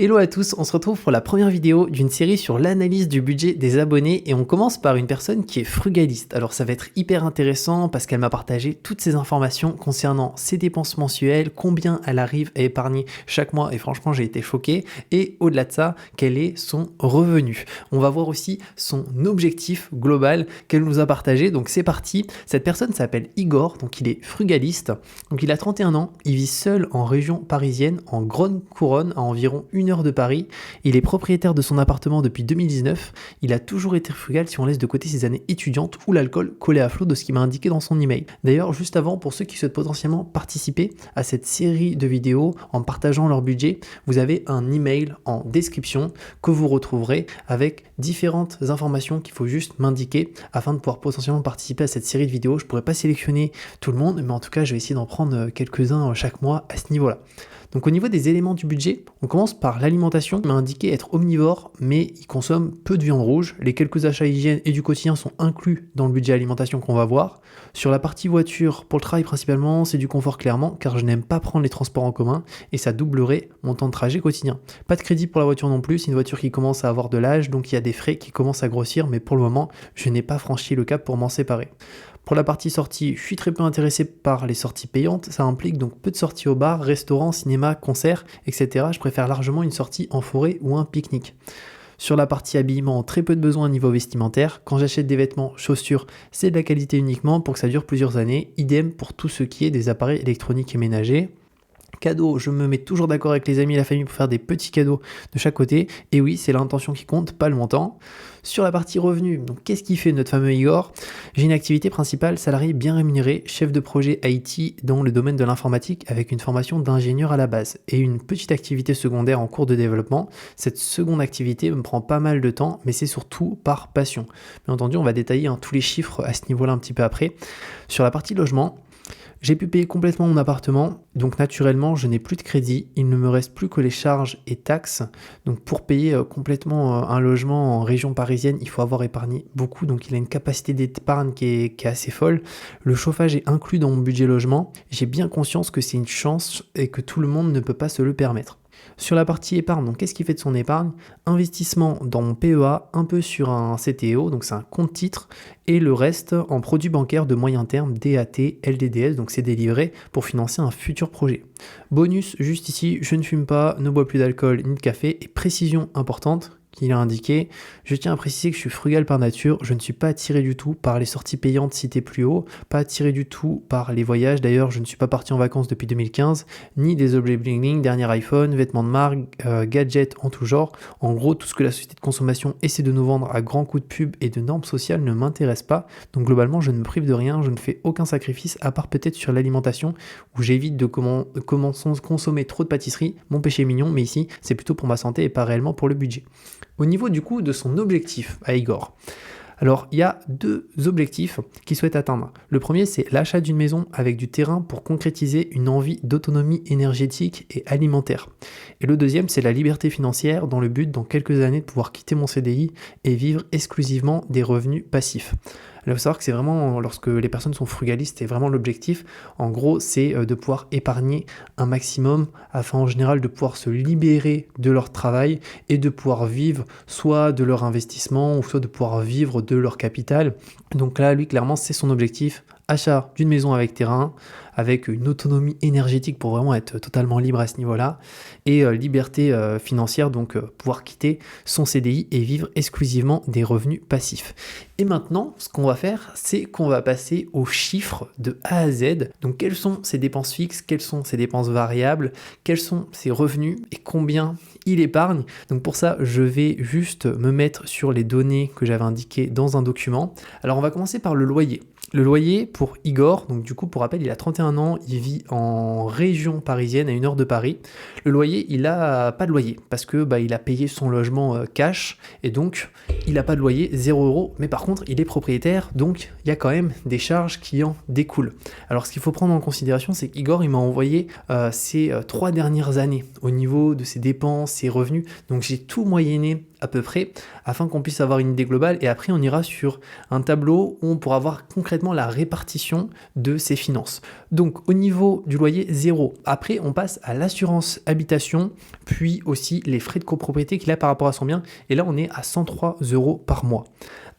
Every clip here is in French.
Hello à tous, on se retrouve pour la première vidéo d'une série sur l'analyse du budget des abonnés et on commence par une personne qui est frugaliste. Alors ça va être hyper intéressant parce qu'elle m'a partagé toutes ces informations concernant ses dépenses mensuelles, combien elle arrive à épargner chaque mois et franchement j'ai été choqué et au-delà de ça, quel est son revenu. On va voir aussi son objectif global qu'elle nous a partagé, donc c'est parti. Cette personne s'appelle Igor, donc il est frugaliste, donc il a 31 ans, il vit seul en région parisienne, en Grande Couronne, à environ 1 heure de Paris. Il est propriétaire de son appartement depuis 2019. Il a toujours été frugal si on laisse de côté ses années étudiantes où l'alcool collait à flot de ce qu'il m'a indiqué dans son email. D'ailleurs, juste avant, pour ceux qui souhaitent potentiellement participer à cette série de vidéos en partageant leur budget, vous avez un email en description que vous retrouverez avec différentes informations qu'il faut juste m'indiquer afin de pouvoir potentiellement participer à cette série de vidéos. Je pourrais pas sélectionner tout le monde, mais en tout cas, je vais essayer d'en prendre quelques-uns chaque mois à ce niveau-là. Donc au niveau des éléments du budget, on commence par l'alimentation. Il m'a indiqué être omnivore, mais il consomme peu de viande rouge. Les quelques achats hygiène et du quotidien sont inclus dans le budget alimentation qu'on va voir. Sur la partie voiture, pour le travail principalement, c'est du confort clairement, car je n'aime pas prendre les transports en commun et ça doublerait mon temps de trajet quotidien. Pas de crédit pour la voiture non plus, c'est une voiture qui commence à avoir de l'âge, donc il y a des frais qui commencent à grossir, mais pour le moment, je n'ai pas franchi le cap pour m'en séparer. Pour la partie sortie, je suis très peu intéressé par les sorties payantes, ça implique donc peu de sorties au bar, restaurant, cinéma, concert, etc. Je préfère largement une sortie en forêt ou un pique-nique. Sur la partie habillement, très peu de besoins au niveau vestimentaire. Quand j'achète des vêtements, chaussures, c'est de la qualité uniquement pour que ça dure plusieurs années. Idem pour tout ce qui est des appareils électroniques et ménagers. Cadeaux, je me mets toujours d'accord avec les amis et la famille pour faire des petits cadeaux de chaque côté. Et oui, c'est l'intention qui compte, pas le montant. Sur la partie revenus, donc qu'est-ce qu'il fait notre fameux Igor ? J'ai une activité principale, salarié bien rémunéré, chef de projet IT dans le domaine de l'informatique avec une formation d'ingénieur à la base et une petite activité secondaire en cours de développement. Cette seconde activité me prend pas mal de temps, mais c'est surtout par passion. Bien entendu, on va détailler tous les chiffres à ce niveau-là un petit peu après. Sur la partie logement, j'ai pu payer complètement mon appartement, donc naturellement je n'ai plus de crédit, il ne me reste plus que les charges et taxes. Donc pour payer complètement un logement en région parisienne, il faut avoir épargné beaucoup, donc il a une capacité d'épargne qui est assez folle. Le chauffage est inclus dans mon budget logement, j'ai bien conscience que c'est une chance et que tout le monde ne peut pas se le permettre. Sur la partie épargne, donc qu'est-ce qu'il fait de son épargne ? Investissement dans mon PEA, un peu sur un CTO, donc c'est un compte titre, et le reste en produits bancaires de moyen terme, DAT, LDDS, donc c'est des livrets pour financer un futur projet. Bonus, juste ici, je ne fume pas, ne bois plus d'alcool ni de café, et précision importante, qu'il a indiqué, je tiens à préciser que je suis frugal par nature, je ne suis pas attiré du tout par les sorties payantes citées plus haut, pas attiré du tout par les voyages, d'ailleurs je ne suis pas parti en vacances depuis 2015, ni des objets bling bling, dernier iPhone, vêtements de marque, gadgets en tout genre, en gros tout ce que la société de consommation essaie de nous vendre à grands coups de pub et de normes sociales ne m'intéresse pas, donc globalement je ne me prive de rien, je ne fais aucun sacrifice à part peut-être sur l'alimentation où j'évite de consommer trop de pâtisserie, mon péché mignon, mais ici c'est plutôt pour ma santé et pas réellement pour le budget. Au niveau du coup de son objectif à Igor, alors il y a 2 objectifs qu'il souhaite atteindre. Le premier c'est l'achat d'une maison avec du terrain pour concrétiser une envie d'autonomie énergétique et alimentaire. Et le deuxième c'est la liberté financière dans le but dans quelques années de pouvoir quitter mon CDI et vivre exclusivement des revenus passifs. Il faut savoir que c'est vraiment, lorsque les personnes sont frugalistes, c'est vraiment l'objectif. En gros, c'est de pouvoir épargner un maximum afin en général de pouvoir se libérer de leur travail et de pouvoir vivre soit de leur investissement ou soit de pouvoir vivre de leur capital. Donc là, lui, clairement, c'est son objectif. Achat d'une maison avec terrain, avec une autonomie énergétique pour vraiment être totalement libre à ce niveau-là, et liberté financière, donc pouvoir quitter son CDI et vivre exclusivement des revenus passifs. Et maintenant, ce qu'on va faire, c'est qu'on va passer aux chiffres de A à Z. Donc quelles sont ses dépenses fixes, quelles sont ses dépenses variables, quels sont ses revenus et combien il épargne. Donc pour ça, je vais juste me mettre sur les données que j'avais indiquées dans un document. Alors on va commencer par le loyer. Le loyer pour Igor, donc du coup pour rappel il a 31 ans, il vit en région parisienne à 1 heure de Paris. Le loyer, il a pas de loyer parce que il a payé son logement cash et donc il a pas de loyer, 0 €, mais par contre il est propriétaire donc il y a quand même des charges qui en découlent. Alors ce qu'il faut prendre en considération c'est qu'Igor il m'a envoyé ces 3 dernières années au niveau de ses dépenses, ses revenus, donc j'ai tout moyenné à peu près afin qu'on puisse avoir une idée globale et après on ira sur un tableau où on pourra voir concrètement complètement la répartition de ses finances. Donc au niveau du loyer, 0. Après, on passe à l'assurance habitation, puis aussi les frais de copropriété qu'il a par rapport à son bien. Et là, on est à 103 € par mois.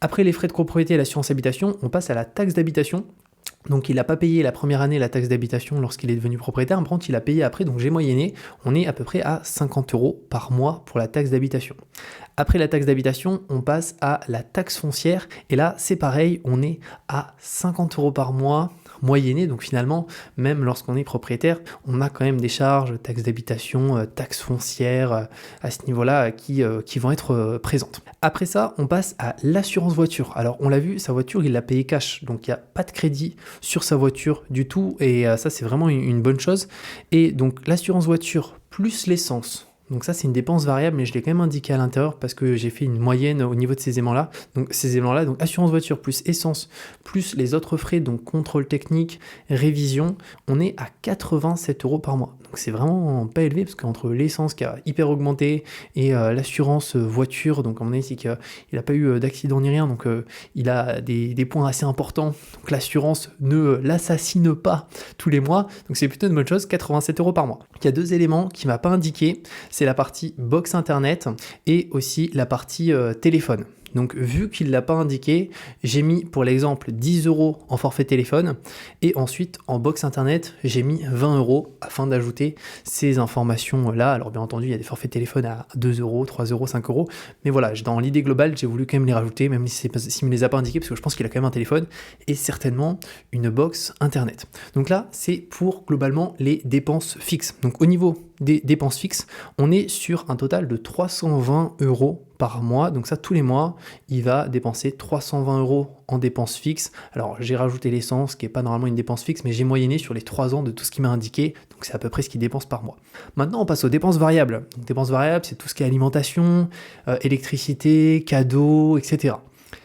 Après les frais de copropriété et l'assurance habitation, on passe à la taxe d'habitation. Donc il n'a pas payé la première année la taxe d'habitation lorsqu'il est devenu propriétaire, par contre il a payé après, donc j'ai moyenné, on est à peu près à 50 € par mois pour la taxe d'habitation. Après la taxe d'habitation, on passe à la taxe foncière, et là c'est pareil, on est à 50 € par mois, moyenné, donc finalement, même lorsqu'on est propriétaire, on a quand même des charges, taxes d'habitation, taxes foncières, à ce niveau-là, qui vont être présentes. Après ça, on passe à l'assurance voiture. Alors, on l'a vu, sa voiture, il l'a payée cash, donc il n'y a pas de crédit sur sa voiture du tout, et ça, c'est vraiment une bonne chose. Et donc, l'assurance voiture plus l'essence. Donc ça, c'est une dépense variable, mais je l'ai quand même indiqué à l'intérieur parce que j'ai fait une moyenne au niveau de ces éléments-là. Donc assurance voiture plus essence, plus les autres frais, donc contrôle technique, révision, on est à 87 € par mois. Donc c'est vraiment pas élevé parce qu'entre l'essence qui a hyper augmenté et l'assurance voiture, donc à mon avis, c'est qu'il n'a pas eu d'accident ni rien, donc il a des points assez importants. Donc l'assurance ne l'assassine pas tous les mois, donc c'est plutôt une bonne chose, 87 € par mois. Il y a deux éléments qui ne m'a pas indiqué, c'est la partie box internet et aussi la partie téléphone. Donc vu qu'il ne l'a pas indiqué, j'ai mis pour l'exemple 10 € en forfait téléphone et ensuite en box internet, j'ai mis 20 € afin d'ajouter ces informations-là. Alors bien entendu, il y a des forfaits téléphone à 2 €, 3 €, 5 €, mais voilà, dans l'idée globale, j'ai voulu quand même les rajouter, même s'il ne me les a pas indiqués, parce que je pense qu'il a quand même un téléphone et certainement une box internet. Donc là, c'est pour globalement les dépenses fixes. Donc au niveau des dépenses fixes, on est sur un total de 320 € par mois. Donc ça, tous les mois, il va dépenser 320 € en dépenses fixes. Alors j'ai rajouté l'essence, qui n'est pas normalement une dépense fixe, mais j'ai moyenné sur les 3 ans de tout ce qu'il m'a indiqué. Donc c'est à peu près ce qu'il dépense par mois. Maintenant, on passe aux dépenses variables. Donc, dépenses variables, c'est tout ce qui est alimentation, électricité, cadeaux, etc.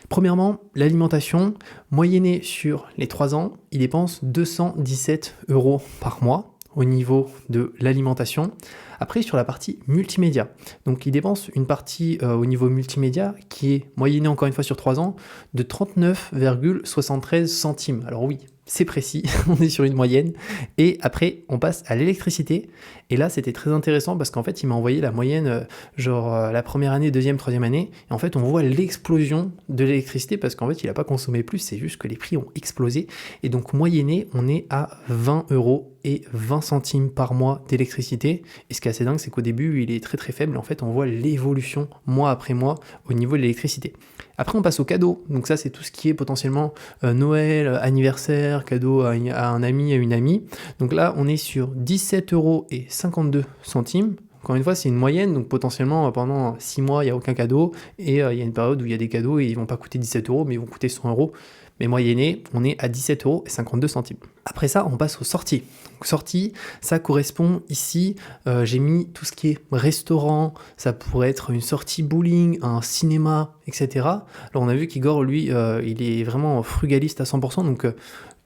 Premièrement, l'alimentation, moyennée sur les 3 ans, il dépense 217 € par mois au niveau de l'alimentation. Après, sur la partie multimédia, donc il dépense une partie au niveau multimédia qui est moyennée encore une fois sur 3 ans de 39,73 centimes. Alors oui, c'est précis, on est sur une moyenne. Et après, on passe à l'électricité. Et là, c'était très intéressant parce qu'en fait, il m'a envoyé la moyenne, la première année, deuxième, troisième année. Et en fait, on voit l'explosion de l'électricité parce qu'en fait, il n'a pas consommé plus, c'est juste que les prix ont explosé. Et donc, moyenné, on est à 20 € et 20 centimes par mois d'électricité. Et ce qui est assez dingue, c'est qu'au début, il est très très faible. En fait, on voit l'évolution mois après mois au niveau de l'électricité. Après, on passe aux cadeaux. Donc ça, c'est tout ce qui est potentiellement Noël, anniversaire, cadeau à un ami, à une amie. Donc là, on est sur 17 € et 52 centimes. Encore une fois, c'est une moyenne, donc potentiellement pendant 6 mois, il n'y a aucun cadeau. Et il y a une période où il y a des cadeaux et ils ne vont pas coûter 17 €, mais ils vont coûter 100 €. Mais moyenné, on est à 17 € et 52 centimes. Après ça, on passe aux sorties. Donc, sorties, ça correspond ici, j'ai mis tout ce qui est restaurant, ça pourrait être une sortie bowling, un cinéma, etc. Alors on a vu qu'Igor, lui, il est vraiment frugaliste à 100%, donc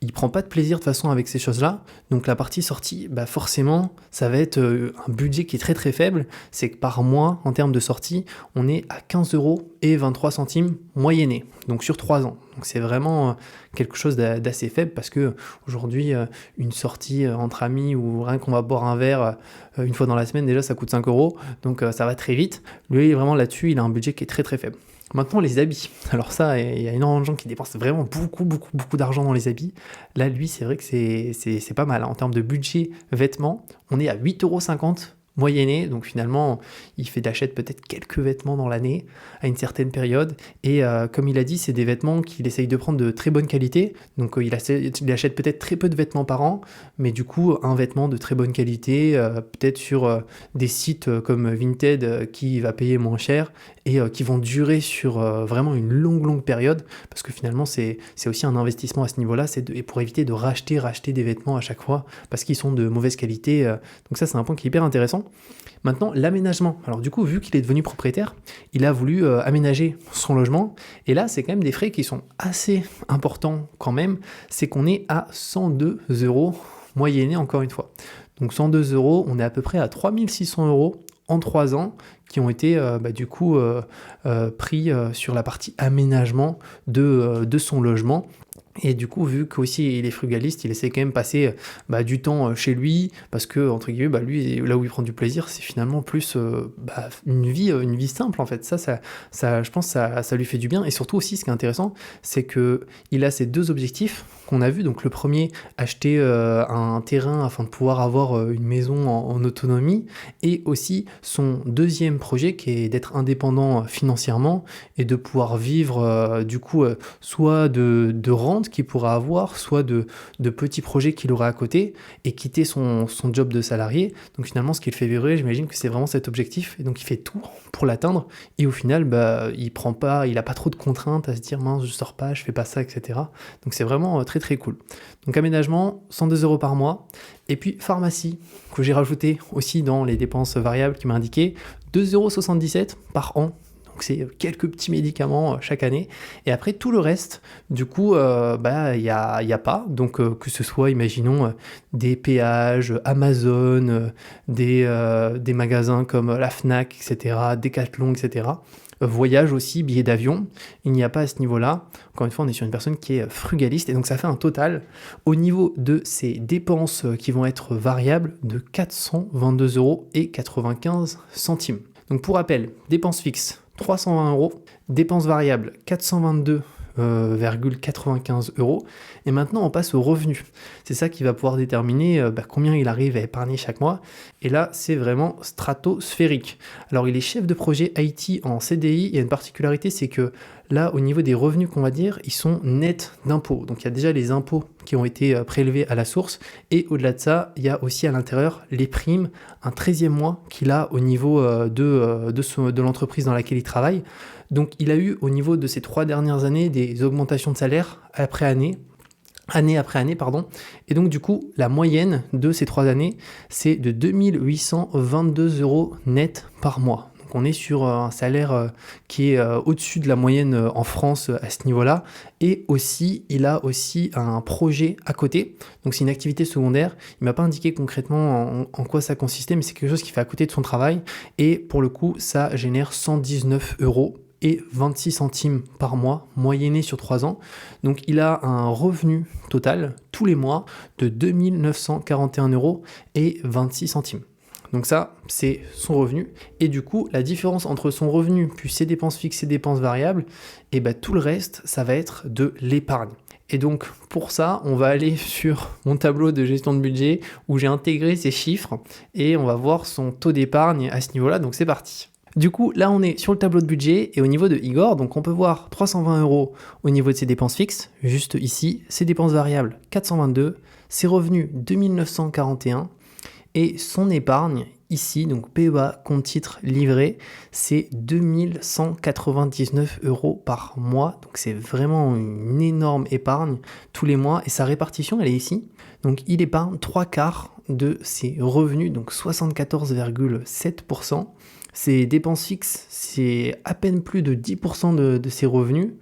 il prend pas de plaisir de toute façon avec ces choses-là. Donc la partie sortie, forcément, ça va être un budget qui est très très faible. C'est que par mois, en termes de sortie, on est à 15 € et 23 centimes moyenné, donc sur 3 ans. Donc c'est vraiment quelque chose d'assez faible parce que aujourd'hui, une sortie entre amis ou rien qu'on va boire un verre une fois dans la semaine, déjà ça coûte 5 €, donc ça va très vite. Lui, vraiment là-dessus, il a un budget qui est très très faible. Maintenant, les habits. Alors ça, il y a énormément de gens qui dépensent vraiment beaucoup d'argent dans les habits. Là, lui, c'est vrai que c'est pas mal. En termes de budget vêtements, on est à 8,50 € moyenné, donc finalement il fait d'achète peut-être quelques vêtements dans l'année à une certaine période et comme il a dit, c'est des vêtements qu'il essaye de prendre de très bonne qualité, donc il achète peut-être très peu de vêtements par an, mais du coup un vêtement de très bonne qualité, peut-être sur des sites comme Vinted qui va payer moins cher et qui vont durer sur vraiment une longue période, parce que finalement c'est aussi un investissement à ce niveau-là, et pour éviter de racheter des vêtements à chaque fois parce qu'ils sont de mauvaise qualité, donc ça c'est un point qui est hyper intéressant. Maintenant, l'aménagement. Alors du coup, vu qu'il est devenu propriétaire, il a voulu aménager son logement. Et là, c'est quand même des frais qui sont assez importants quand même. C'est qu'on est à 102 € moyenné encore une fois. Donc 102 €, on est à peu près à 3600 € en 3 ans qui ont été pris sur la partie aménagement de son logement. Et du coup, vu qu'aussi il est frugaliste, il essaie quand même de passer du temps chez lui, parce que, entre guillemets, lui, là où il prend du plaisir, c'est finalement plus une vie simple, en fait. Ça je pense, ça lui fait du bien. Et surtout aussi, ce qui est intéressant, c'est qu'il a ces deux objectifs qu'on a vus. Donc le premier, acheter un terrain afin de pouvoir avoir une maison en autonomie, et aussi son deuxième projet, qui est d'être indépendant financièrement, et de pouvoir vivre, soit de rente qu'il pourra avoir, soit de petits projets qu'il aura à côté, et quitter son job de salarié. Donc finalement, ce qu'il fait vibrer, j'imagine que c'est vraiment cet objectif, et donc il fait tout pour l'atteindre, et au final, il a pas trop de contraintes à se dire mince, je sors pas, je fais pas ça, etc. Donc c'est vraiment très très cool. Donc aménagement, 102 € par mois, et puis pharmacie, que j'ai rajouté aussi dans les dépenses variables qui m'a indiqué, 2,77 € par an. Donc c'est quelques petits médicaments chaque année. Et après tout le reste, du coup, y a pas. Donc que ce soit, imaginons, des péages, Amazon, des magasins comme la Fnac, etc., Decathlon, etc. Voyage aussi, billets d'avion, il n'y a pas à ce niveau-là. Encore une fois, on est sur une personne qui est frugaliste, et donc ça fait un total au niveau de ses dépenses qui vont être variables de 422,95 €. Donc pour rappel, dépenses fixes 320 €, dépenses variables 422,95 €. Et maintenant, on passe aux revenus. C'est ça qui va pouvoir déterminer combien il arrive à épargner chaque mois. Et là, c'est vraiment stratosphérique. Alors, il est chef de projet IT en CDI. Il y a une particularité, c'est que là, au niveau des revenus qu'on va dire, ils sont nets d'impôts. Donc, il y a déjà les impôts qui ont été prélevés à la source. Et au-delà de ça, il y a aussi à l'intérieur les primes, un 13e mois qu'il a au niveau de l'entreprise dans laquelle il travaille. Donc, il a eu au niveau de ces 3 dernières années des augmentations de salaire année après année, pardon. Et donc, du coup, la moyenne de ces 3 années, c'est de 2822 € net par mois. Donc, on est sur un salaire qui est au-dessus de la moyenne en France à ce niveau-là. Et aussi, il a aussi un projet à côté. Donc, c'est une activité secondaire. Il ne m'a pas indiqué concrètement en quoi ça consistait, mais c'est quelque chose qu'il fait à côté de son travail. Et pour le coup, ça génère 119 € et 26 centimes par mois, moyenné sur 3 ans. Donc il a un revenu total tous les mois de 2941 € et 26 centimes. Donc ça, c'est son revenu. Et du coup, la différence entre son revenu puis ses dépenses fixes et dépenses variables, et tout le reste, ça va être de l'épargne. Et donc pour ça, on va aller sur mon tableau de gestion de budget où j'ai intégré ces chiffres et on va voir son taux d'épargne à ce niveau-là. Donc c'est parti. Du coup, là, on est sur le tableau de budget et au niveau de Igor, donc on peut voir 320 € au niveau de ses dépenses fixes, juste ici, ses dépenses variables 422, ses revenus 2941 et son épargne ici, donc PEA, compte titre livré, c'est 2199 € par mois. Donc c'est vraiment une énorme épargne tous les mois et sa répartition, elle est ici. Donc il épargne 3/4 de ses revenus, donc 74,7%. Ses dépenses fixes, c'est à peine plus de 10% de ses revenus.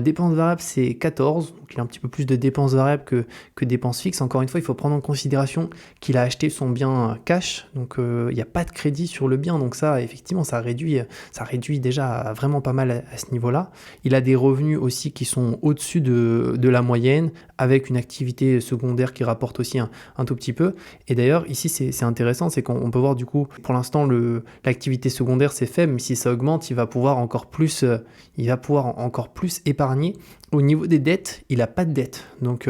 Dépenses variables, c'est 14, donc il a un petit peu plus de dépenses variables que dépenses fixes. Encore une fois, il faut prendre en considération qu'il a acheté son bien cash, donc il n'y a pas de crédit sur le bien, donc ça, effectivement, ça réduit déjà vraiment pas mal à ce niveau-là. Il a des revenus aussi qui sont au-dessus de la moyenne, avec une activité secondaire qui rapporte aussi un tout petit peu. Et d'ailleurs, ici, c'est intéressant, c'est qu'on peut voir du coup, pour l'instant, l'activité secondaire, c'est faible, mais si ça augmente, il va pouvoir encore plus épargner. Au niveau des dettes, il n'a pas de dette, donc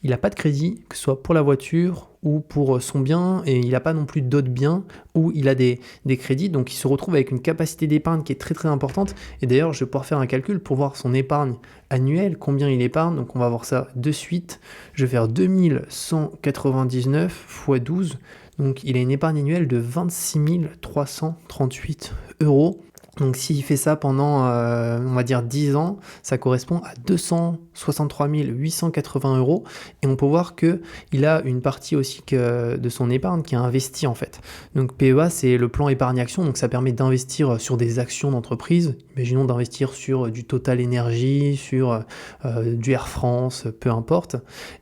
il n'a pas de crédit, que ce soit pour la voiture ou pour son bien, et il n'a pas non plus d'autres biens où il a des crédits, donc il se retrouve avec une capacité d'épargne qui est très très importante. Et d'ailleurs, je vais pouvoir faire un calcul pour voir son épargne annuelle, combien il épargne. Donc on va voir ça de suite. Je vais faire 2199 x 12, donc il a une épargne annuelle de 26 338 €. Donc s'il fait ça pendant, on va dire 10 ans, ça correspond à 263 880 € et on peut voir qu'il a une partie aussi de son épargne qui est investie en fait. Donc PEA, c'est le plan épargne action, donc ça permet d'investir sur des actions d'entreprise. Imaginons d'investir sur du Total Energy, sur du Air France, peu importe.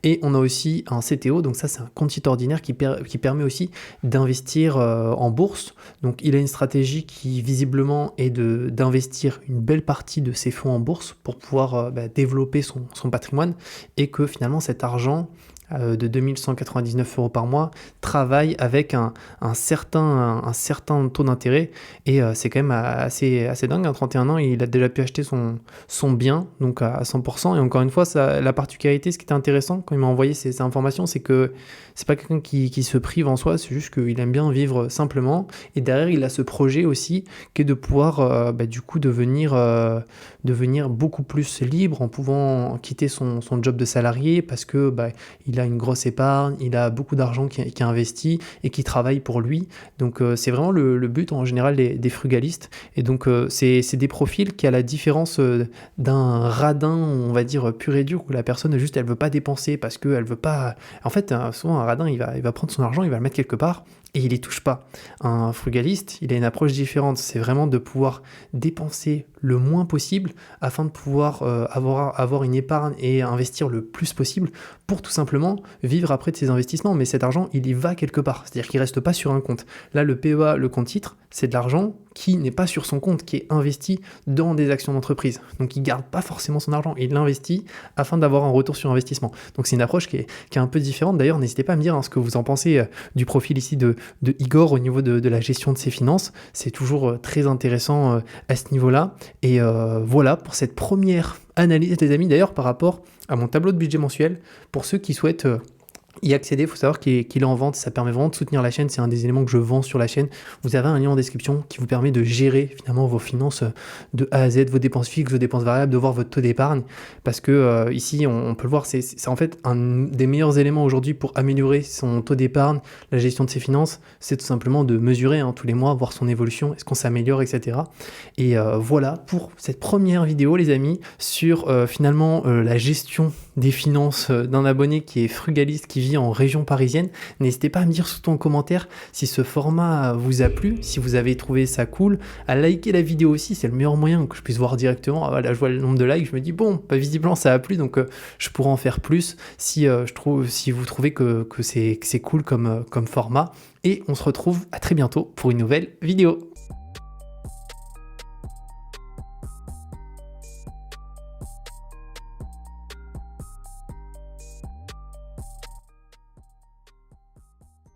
Et on a aussi un CTO, donc ça c'est un compte titre ordinaire qui permet aussi d'investir en bourse. Donc il a une stratégie qui visiblement est d'investir une belle partie de ses fonds en bourse pour pouvoir développer son patrimoine et que finalement cet argent de 2199 € par mois travaille avec un certain taux d'intérêt et c'est quand même assez dingue. À 31 ans, il a déjà pu acheter son bien, donc à 100%. Et encore une fois, la particularité, ce qui était intéressant quand il m'a envoyé ces informations, c'est que c'est pas quelqu'un qui se prive en soi, c'est juste qu'il aime bien vivre simplement. Et derrière, il a ce projet aussi qui est de pouvoir du coup devenir beaucoup plus libre en pouvant quitter son job de salarié parce que il a une grosse épargne, il a beaucoup d'argent qui est investi et qui travaille pour lui. Donc c'est vraiment le but en général des frugalistes. Et donc c'est des profils qui, à la différence d'un radin, on va dire pur et dur, où la personne juste elle veut pas dépenser parce qu'elle veut pas. En fait, souvent un radin il va prendre son argent, il va le mettre quelque part et il les touche pas. Un frugaliste, il a une approche différente. C'est vraiment de pouvoir dépenser le moins possible afin de pouvoir avoir une épargne et investir le plus possible pour tout simplement vivre après de ses investissements. Mais cet argent, il y va quelque part. C'est-à-dire qu'il ne reste pas sur un compte. Là, le PEA, le compte titre, c'est de l'argent qui n'est pas sur son compte, qui est investi dans des actions d'entreprise. Donc il ne garde pas forcément son argent, il l'investit afin d'avoir un retour sur investissement. Donc c'est une approche qui est un peu différente. D'ailleurs, n'hésitez pas à me dire ce que vous en pensez du profil ici de Igor au niveau de la gestion de ses finances. C'est toujours très intéressant à ce niveau-là. Et voilà pour cette première analyse, les amis, d'ailleurs par rapport à mon tableau de budget mensuel. Pour ceux qui souhaitent y accéder, il faut savoir qu'il est en vente, ça permet vraiment de soutenir la chaîne, c'est un des éléments que je vends sur la chaîne. Vous avez un lien en description qui vous permet de gérer finalement vos finances de A à Z, vos dépenses fixes, vos dépenses variables, de voir votre taux d'épargne, parce que ici on peut le voir, c'est en fait un des meilleurs éléments aujourd'hui pour améliorer son taux d'épargne, la gestion de ses finances, c'est tout simplement de mesurer tous les mois, voir son évolution, est-ce qu'on s'améliore, etc. Et voilà pour cette première vidéo les amis, sur finalement la gestion des finances d'un abonné qui est frugaliste, qui vit en région parisienne. N'hésitez pas à me dire surtout en commentaire si ce format vous a plu, si vous avez trouvé ça cool, à liker la vidéo aussi, c'est le meilleur moyen que je puisse voir directement. Voilà, je vois le nombre de likes, je me dis bon, visiblement ça a plu, donc je pourrais en faire plus si vous trouvez que c'est cool comme format. Et on se retrouve à très bientôt pour une nouvelle vidéo.